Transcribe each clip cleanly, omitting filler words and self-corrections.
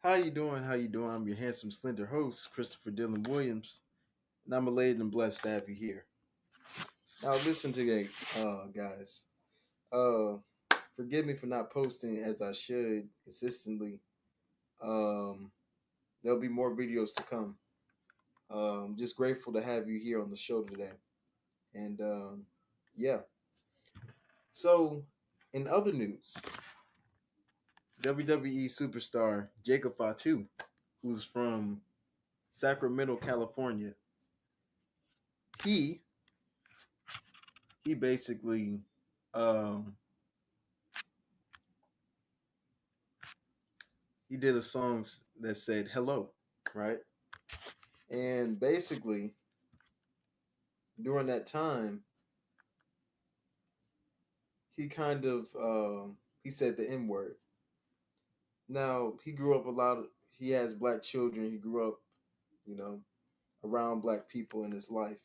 How you doing? How you doing? I'm your handsome, slender host, Christopher Dylan Williams, and I'm elated and blessed to have you here. Now, listen today, guys. Uh, Forgive me for not posting as I should consistently. Um, there'll be more videos to come. Just grateful to have you here on the show today, and yeah. So, in other news, WWE superstar Jacob Fatu, who's from Sacramento, California, he he basically um he did a song that said hello, right? And basically during that time he kind of he said the N word. Now he grew up a lot of, he has black children, he grew up, you know, around black people in his life.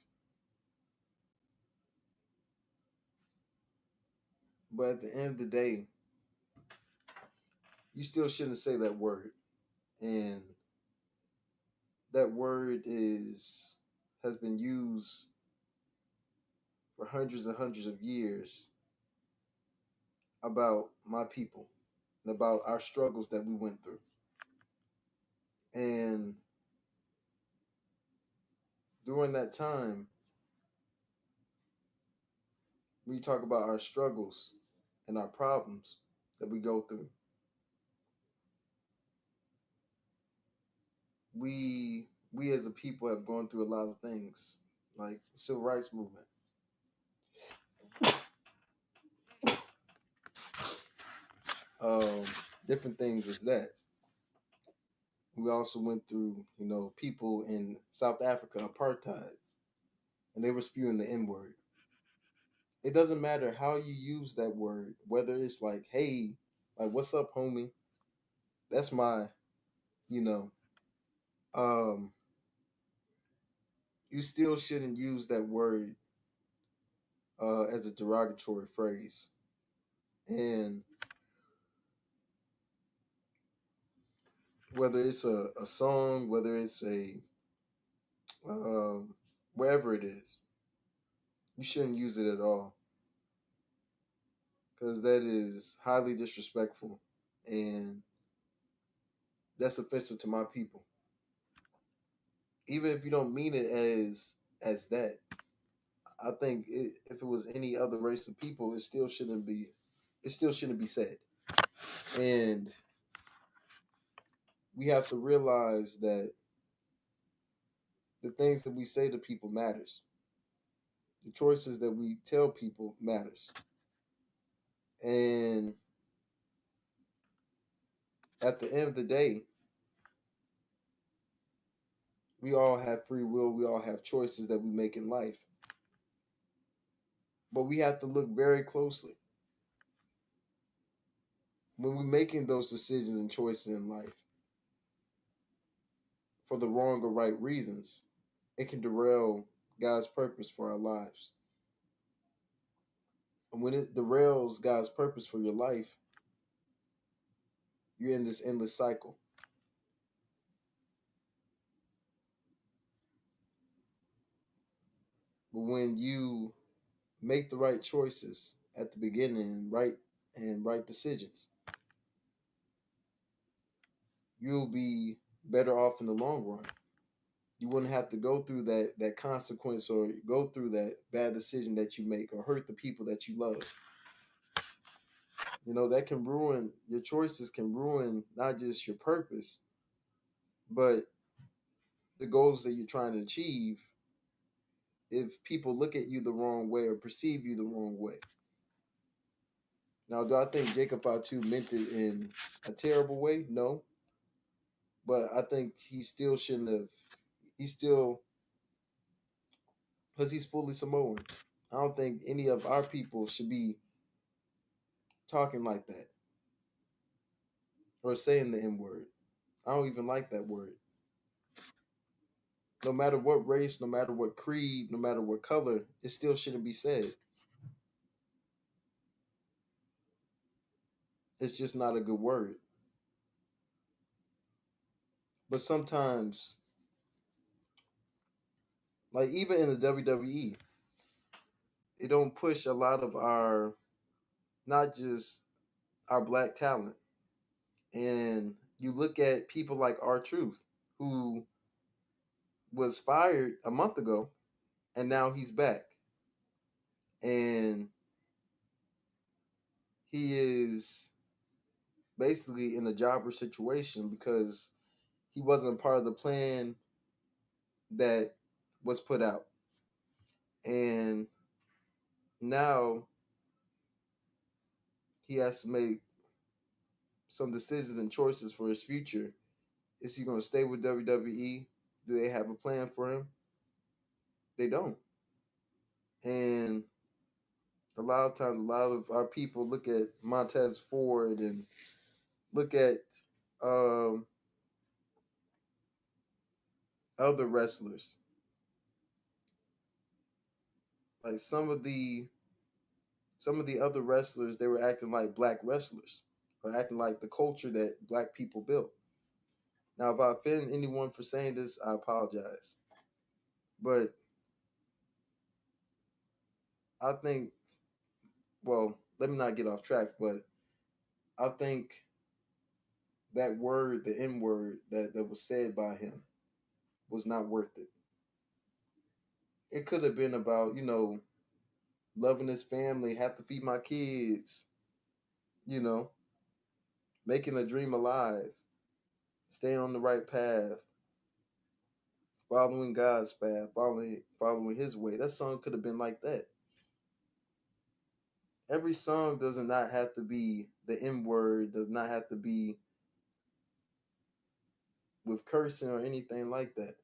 But at the end of the day, you still shouldn't say that word. And that word is has been used for hundreds and hundreds of years about my people and about our struggles that we went through. And during that time, we talk about our struggles and our problems that we go through. We as a people have gone through a lot of things, like the civil rights movement, um, different things as that. We also went through, people in South Africa, apartheid, and they were spewing the N word. It doesn't matter how you use that word, whether it's like, hey, like, what's up, homie? That's my, you know, um, you still shouldn't use that word as a derogatory phrase. And whether it's a song, whether it's a, um, wherever it is, you shouldn't use it at all because that is highly disrespectful and that's offensive to my people. Even if you don't mean it as that, I think if it was any other race of people, it still shouldn't be said. And we have to realize that the things that we say to people matters. The choices that we tell people matters. And at the end of the day, we all have free will, we all have choices that we make in life. But we have to look very closely when we're making those decisions and choices in life for the wrong or right reasons. It can derail God's purpose for our lives. And when it derails God's purpose for your life, you're in this endless cycle. But when you make the right choices at the beginning and right decisions, you'll be better off in the long run. You wouldn't have to go through that consequence or go through that bad decision that you make or hurt the people that you love. That can ruin your choices, can ruin not just your purpose, but the goals that you're trying to achieve if people look at you the wrong way or perceive you the wrong way. Now, do I think Jacob Fatu meant it in a terrible way? No. But I think he still shouldn't have. He still, because he's fully Samoan. I don't think any of our people should be talking like that or saying the N word. I don't even like that word. No matter what race, no matter what creed, no matter what color, it still shouldn't be said. It's just not a good word. But sometimes, like even in the WWE, it don't push a lot of our, not just our black talent. And you look at people like R Truth, who was fired a month ago, and now he's back, and he is basically in a jobber situation because he wasn't part of the plan that was put out. And now he has to make some decisions and choices for his future. Is he going to stay with WWE? Do they have a plan for him? They don't. And a lot of times, a lot of our people look at Montez Ford and look at um, other wrestlers, like some of the other wrestlers. They were acting like black wrestlers, or acting like the culture that black people built. Now, if I offend anyone for saying this, I apologize. But I think, well, let me not get off track, but I think that word, the N word that was said by him, was not worth it. It could have been about, loving his family, have to feed my kids, you know, making a dream alive, staying on the right path, following God's path, following his way. That song could have been like that. Every song does not have to be the N word, does not have to be with cursing or anything like that.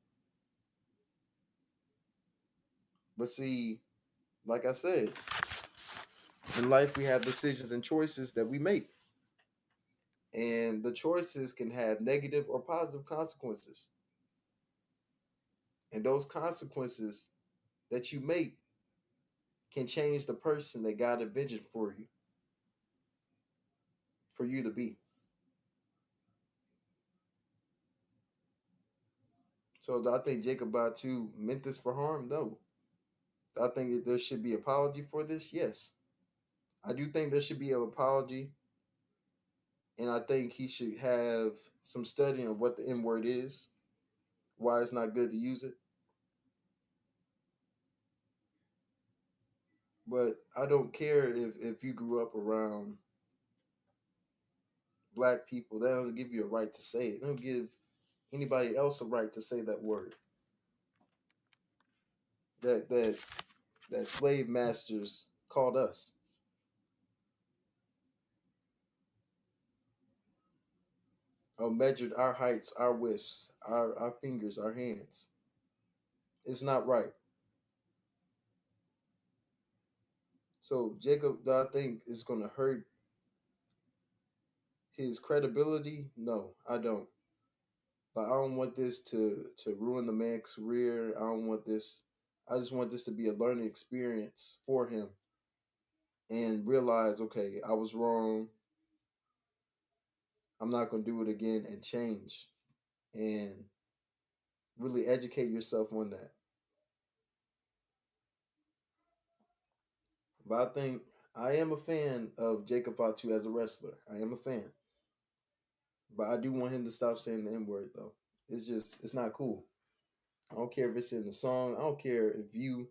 But see, like I said, in life we have decisions and choices that we make. And the choices can have negative or positive consequences. And those consequences that you make can change the person that God envisioned for you to be. So do I think Jacob Batu meant this for harm? No. Do I think that there should be apology for this? Yes. I do think there should be an apology, and I think he should have some studying of what the N word is, why it's not good to use it. But I don't care if you grew up around black people. That doesn't give you a right to say it. It don't give anybody else a right to say that word. That slave masters called us, or measured our heights, our widths, our fingers, our hands. It's not right. So Jacob, do I think is going to hurt his credibility? No, I don't. But I don't want this to ruin the man's career. I don't want this. I just want this to be a learning experience for him and realize, okay, I was wrong. I'm not going to do it again and change and really educate yourself on that. But I think I am a fan of Jacob Fatu as a wrestler. I am a fan. But I do want him to stop saying the N word though. It's not cool. I don't care if it's in the song. I don't care if you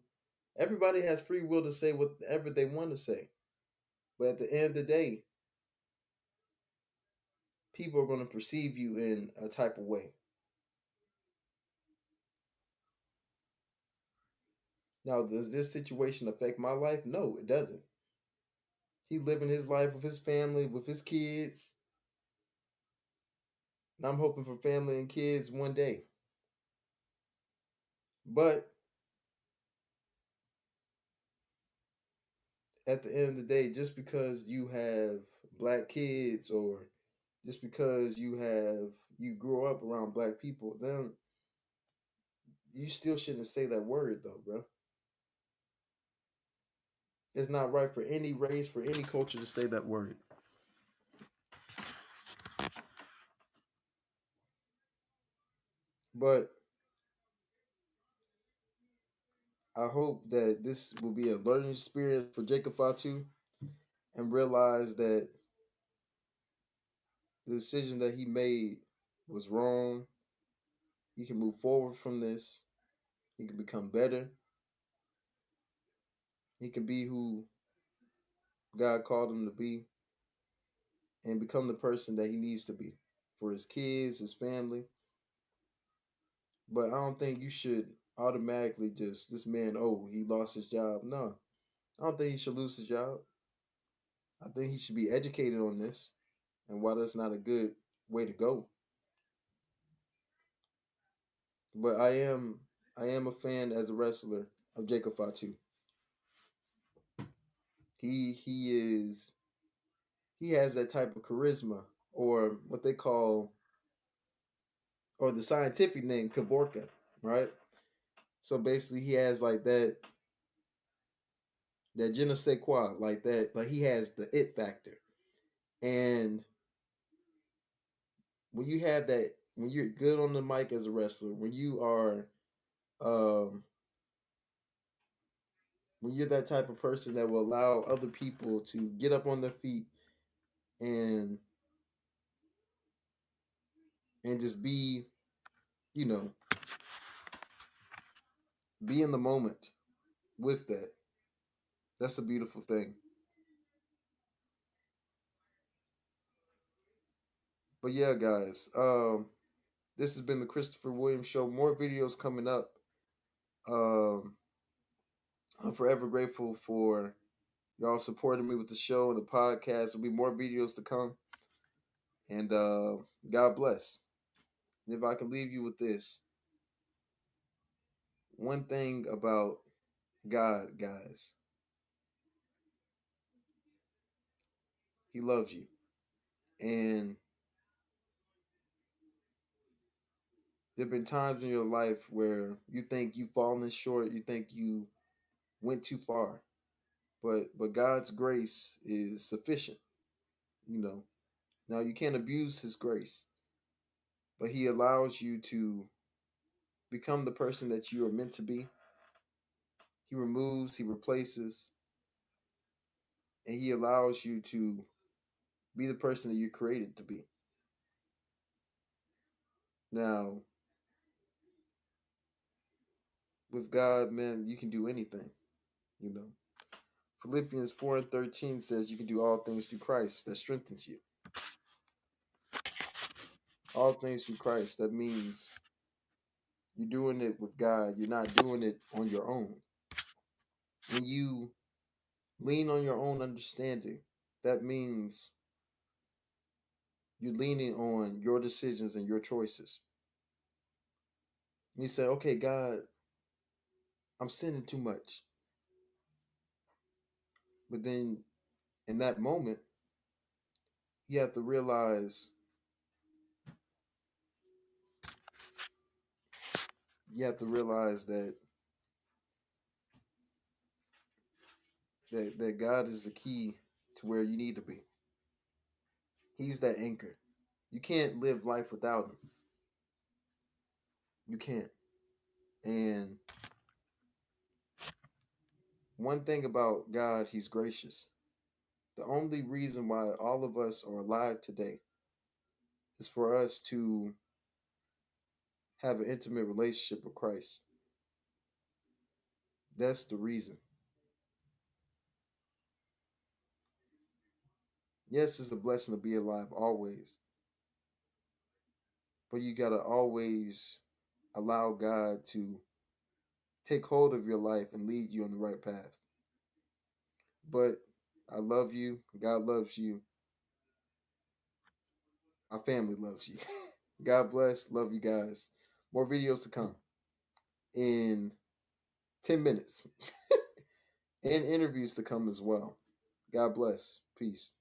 everybody has free will to say whatever they want to say. But at the end of the day, people are going to perceive you in a type of way. Now, does this situation affect my life? No, it doesn't. He's living his life with his family, with his kids. And I'm hoping for family and kids one day. But at the end of the day, just because you have black kids or just because you grow up around black people, then you still shouldn't say that word though, bro. It's not right for any race, for any culture to say that word. But I hope that this will be a learning experience for Jacob Fatu and realize that the decision that he made was wrong. He can move forward from this. He can become better. He can be who God called him to be and become the person that he needs to be for his kids, his family. But I don't think you should automatically just, this man, oh, he lost his job. No, I don't think he should lose his job. I think he should be educated on this and why that's not a good way to go. But I am a fan as a wrestler of Jacob Fatu. He he has that type of charisma, or what they call, or the scientific name Kavorka, right? So basically he has like that je ne sais quoi, like that, like he has the it factor. And when you have that, when you're good on the mic as a wrestler, um when you're that type of person that will allow other people to get up on their feet and just be, you know, be in the moment with that. That's a beautiful thing. But yeah, guys, this has been the Christopher Williams Show. More videos coming up. Um, I'm forever grateful for y'all supporting me with the show and the podcast. There'll be more videos to come. And God bless. And if I can leave you with this, one thing about God, guys, He loves you. And there have been times in your life where you think you've fallen short, you think you went too far. But God's grace is sufficient, you know. Now you can't abuse his grace, but he allows you to become the person that you are meant to be. He removes, he replaces, and he allows you to be the person that you're created to be. Now, with God, man, you can do anything, you know. Philippians 4:13 says you can do all things through Christ that strengthens you. All things through Christ. That means you're doing it with God. You're not doing it on your own. When you lean on your own understanding, that means you're leaning on your decisions and your choices. You say, okay, God, I'm sinning too much. But then in that moment, you have to realize that that God is the key to where you need to be. He's that anchor. You can't live life without him. You can't. And one thing about God, he's gracious. The only reason why all of us are alive today is for us to have an intimate relationship with Christ. That's the reason. Yes, it's a blessing to be alive always, but you got to always allow God to take hold of your life and lead you on the right path. But I love you. God loves you. My family loves you. God bless. Love you guys. More videos to come in 10 minutes and interviews to come as well. God bless. Peace.